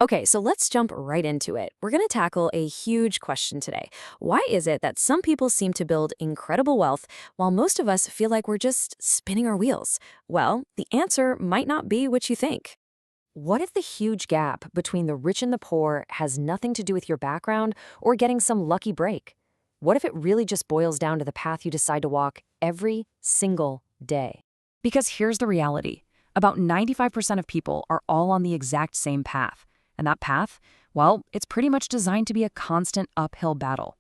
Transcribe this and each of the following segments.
Okay, so let's jump right into it. We're going to tackle a huge question today. Why is it that some people seem to build incredible wealth while most of us feel like we're just spinning our wheels? Well, the answer might not be what you think. What if the huge gap between the rich and the poor has nothing to do with your background or getting some lucky break? What if it really just boils down to the path you decide to walk every single day? Because here's the reality. About 95% of people are all on the exact same path. And that path, well, it's pretty much designed to be a constant uphill battle.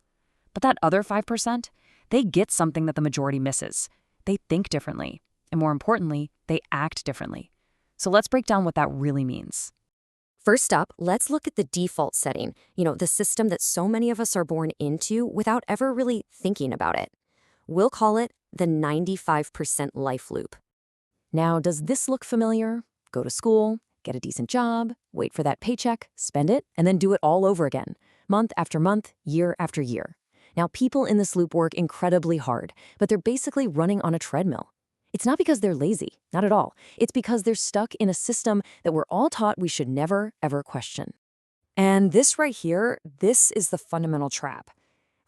But that other 5%, they get something that the majority misses. They think differently. And more importantly, they act differently. So let's break down what that really means. First up, let's look at the default setting, the system that so many of us are born into without ever really thinking about it. We'll call it the 95% life loop. Now, does this look familiar? Go to school, get a decent job, wait for that paycheck, spend it, and then do it all over again, month after month, year after year. Now, people in this loop work incredibly hard, but they're basically running on a treadmill. It's not because they're lazy, not at all. It's because they're stuck in a system that we're all taught we should never, ever question. And this right here, this is the fundamental trap.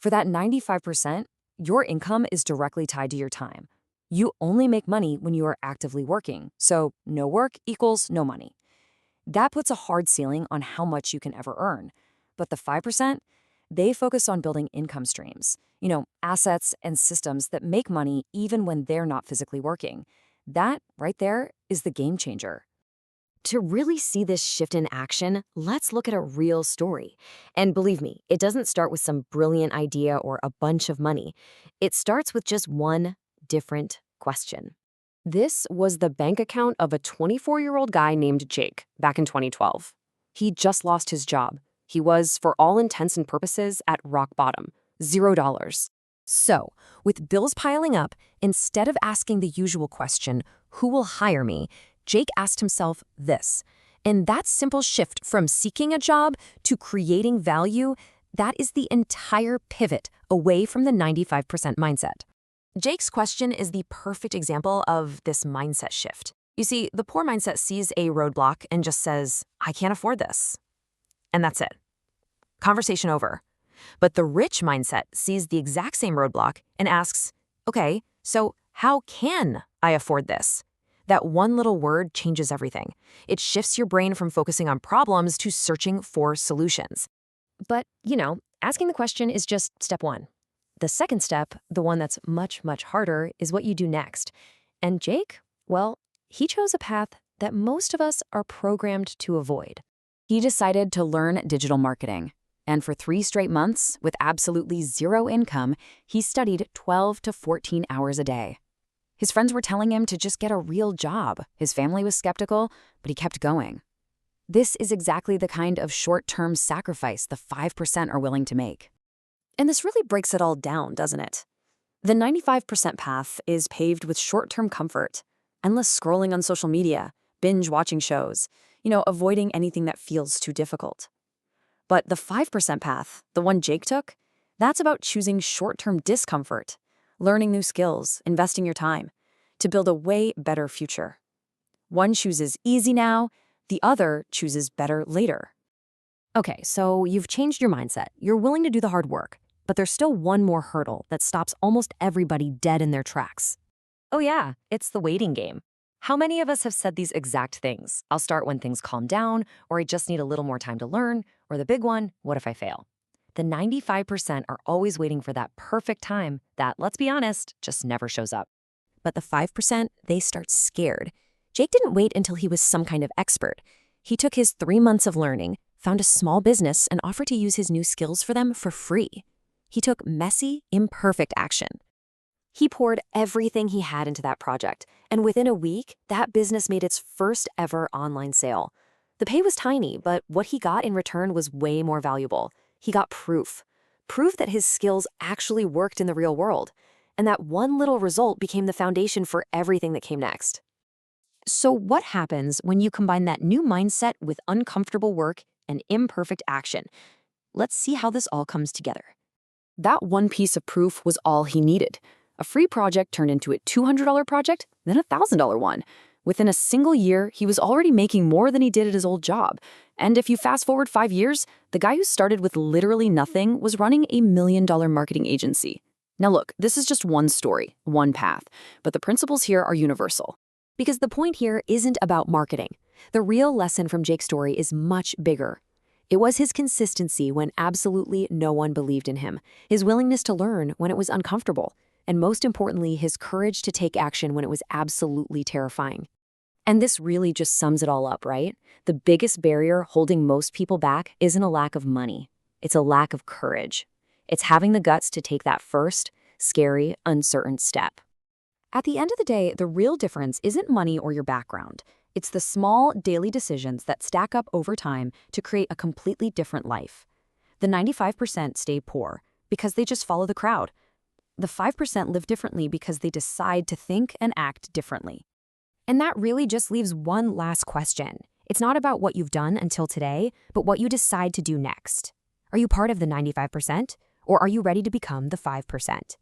For that 95%, your income is directly tied to your time. You only make money when you are actively working, so no work equals no money. That puts a hard ceiling on how much you can ever earn. But the 5%, they focus on building income streams, assets and systems that make money even when they're not physically working. That, right there, is the game changer. To really see this shift in action, let's look at a real story. And believe me, it doesn't start with some brilliant idea or a bunch of money. It starts with just one different question. This was the bank account of a 24-year-old guy named Jake back in 2012. He just lost his job. He was, for all intents and purposes, at rock bottom, $0. So, with bills piling up, instead of asking the usual question, who will hire me, Jake asked himself this. And that simple shift from seeking a job to creating value, that is the entire pivot away from the 95% mindset. Jake's question is the perfect example of this mindset shift. You see, the poor mindset sees a roadblock and just says, I can't afford this. And that's it. Conversation over. But the rich mindset sees the exact same roadblock and asks, okay, so how can I afford this? That one little word changes everything. It shifts your brain from focusing on problems to searching for solutions. But, asking the question is just step one. The second step, the one that's much, much harder, is what you do next. And Jake, well, he chose a path that most of us are programmed to avoid. He decided to learn digital marketing. And for 3 straight months, with absolutely zero income, he studied 12 to 14 hours a day. His friends were telling him to just get a real job. His family was skeptical, but he kept going. This is exactly the kind of short-term sacrifice the 5% are willing to make. And this really breaks it all down, doesn't it? The 95% path is paved with short-term comfort, endless scrolling on social media, binge watching shows, avoiding anything that feels too difficult. But the 5% path, the one Jake took, that's about choosing short-term discomfort, learning new skills, investing your time, to build a way better future. One chooses easy now, the other chooses better later. Okay, so you've changed your mindset. You're willing to do the hard work, but there's still one more hurdle that stops almost everybody dead in their tracks. Oh yeah, it's the waiting game. How many of us have said these exact things? I'll start when things calm down, or I just need a little more time to learn, or the big one, what if I fail? The 95% are always waiting for that perfect time that, let's be honest, just never shows up. But the 5%, they start scared. Jake didn't wait until he was some kind of expert. He took his 3 months of learning, found a small business, and offered to use his new skills for them for free. He took messy, imperfect action. He poured everything he had into that project, and within a week, that business made its first ever online sale. The pay was tiny, but what he got in return was way more valuable. He got proof that his skills actually worked in the real world, and that one little result became the foundation for everything that came next. So what happens when you combine that new mindset with uncomfortable work and imperfect action? Let's see how this all comes together. That one piece of proof was all he needed. A free project turned into a $200 project, then a $1,000 one. Within a single year, he was already making more than he did at his old job, And if you fast forward 5 years, the guy who started with literally nothing was running a $1 million marketing agency. Now look, this is just one story, one path, but the principles here are universal. Because the point here isn't about marketing. The real lesson from Jake's story is much bigger. It was his consistency when absolutely no one believed in him, his willingness to learn when it was uncomfortable, and most importantly, his courage to take action when it was absolutely terrifying. And this really just sums it all up, right? The biggest barrier holding most people back isn't a lack of money. It's a lack of courage. It's having the guts to take that first, scary, uncertain step. At the end of the day, the real difference isn't money or your background. It's the small, daily decisions that stack up over time to create a completely different life. The 95% stay poor because they just follow the crowd. The 5% live differently because they decide to think and act differently. And that really just leaves one last question. It's not about what you've done until today, but what you decide to do next. Are you part of the 95%? Or are you ready to become the 5%?